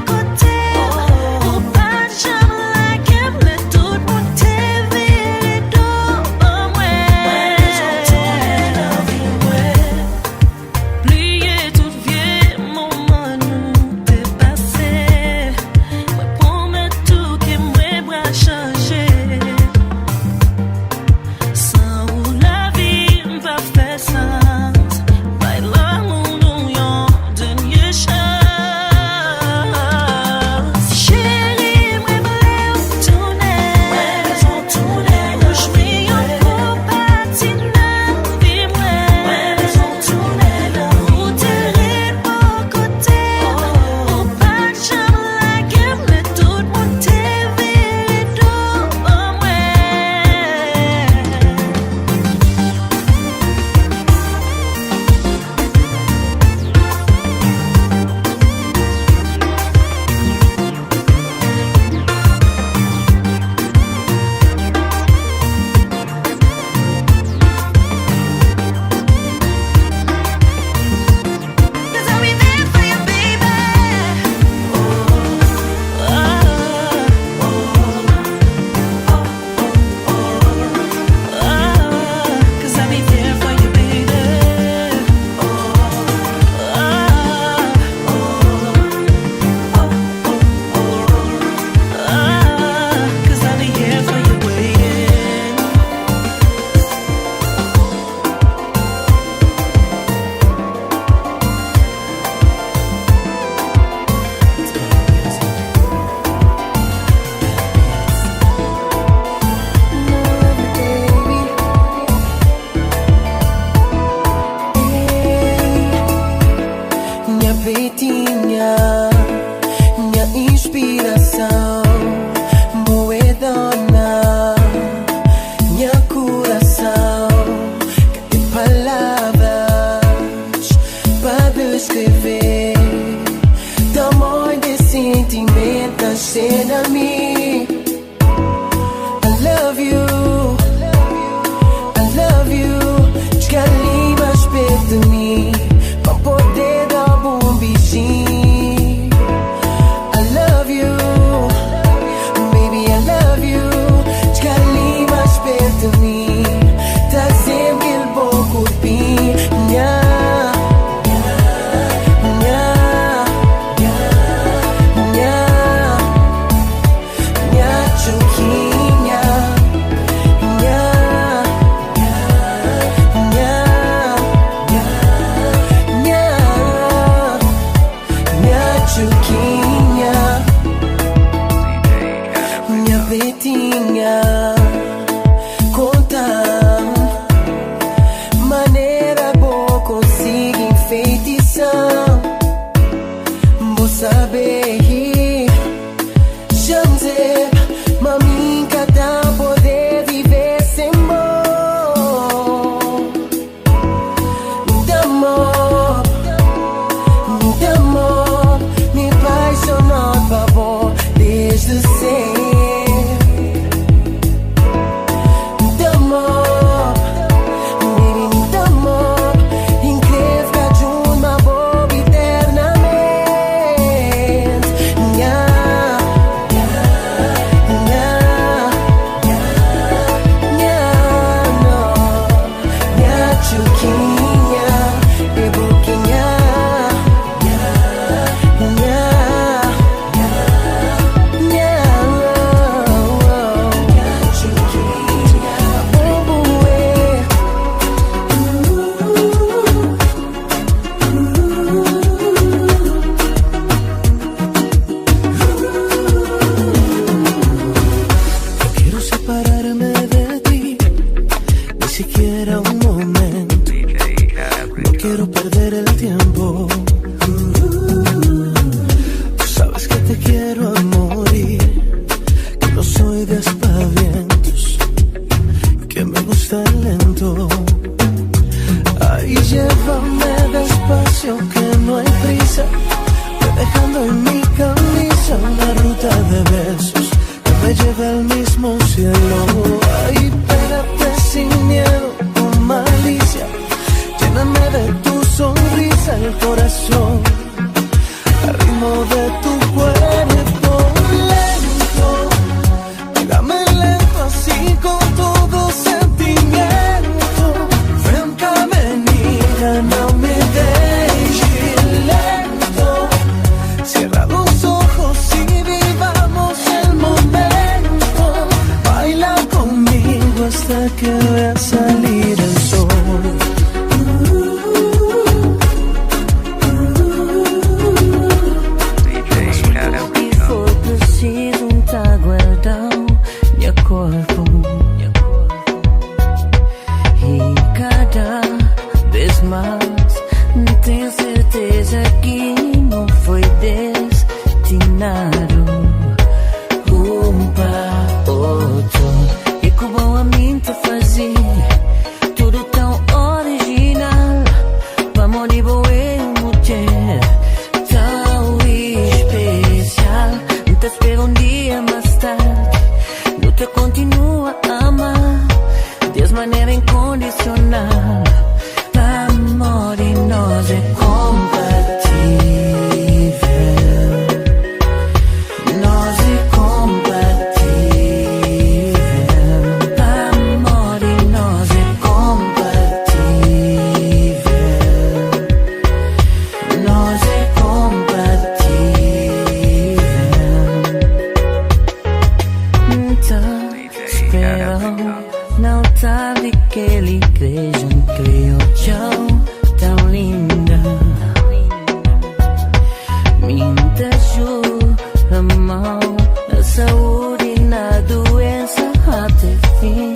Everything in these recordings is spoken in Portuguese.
Côté siquiera un momento. No quiero perder el tiempo. Tú sabes que te quiero a morir, que no soy de aspavientos, que me gusta lento. Ay, llévame despacio, que no hay prisa, ve dejando en mi camisa una ruta de besos que me lleve al mismo cielo. Ay, pégate sin miedo, con malicia, lléname de tu sonrisa el corazón, al ritmo de tu cuerpo. Lento, pégame lento, así con todo sentimiento. Ven cá, menina, não me deixe lento. Cierra los ojos y vivamos el momento. Baila conmigo hasta que vea salir el sol. Corpo, e cada vez mais tenho certeza que não foi destinado para outro. E como a mim te fazia tudo tão original, vamos de boa mulher tão especial. Te espero dia mais tarde, te continua a amar de maneira incondicional. Amor e nós é compatível. Nós é compatível. Amor e nós é compatível. Nós é não sabe que ele igreja criou tão, tão linda. Me ajuda a mão na saúde e na doença até fim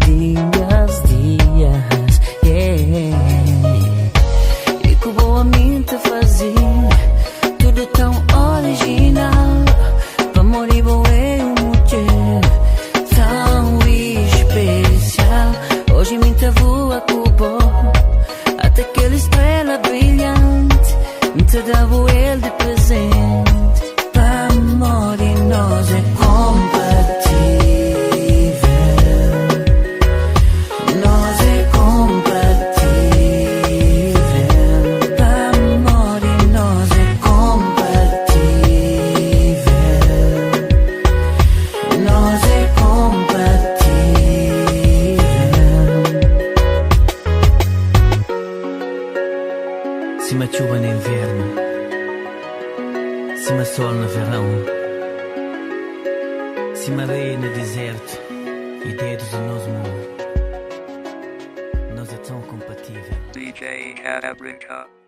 dias, yeah. E como a mim te fazia tudo tão original, vamos de boa mulher tão especial. Hoje me voa Cuba até aquela estrela brilhante, te dava ele de presente. Amor e nós é compatível. Nós é compatível. Amor e nós é compatível. Nós é Cima chuva no inverno, cima sol no verão, cima areia no deserto e dedos do nosso mundo. Nós é tão compatível. DJ Arabrica.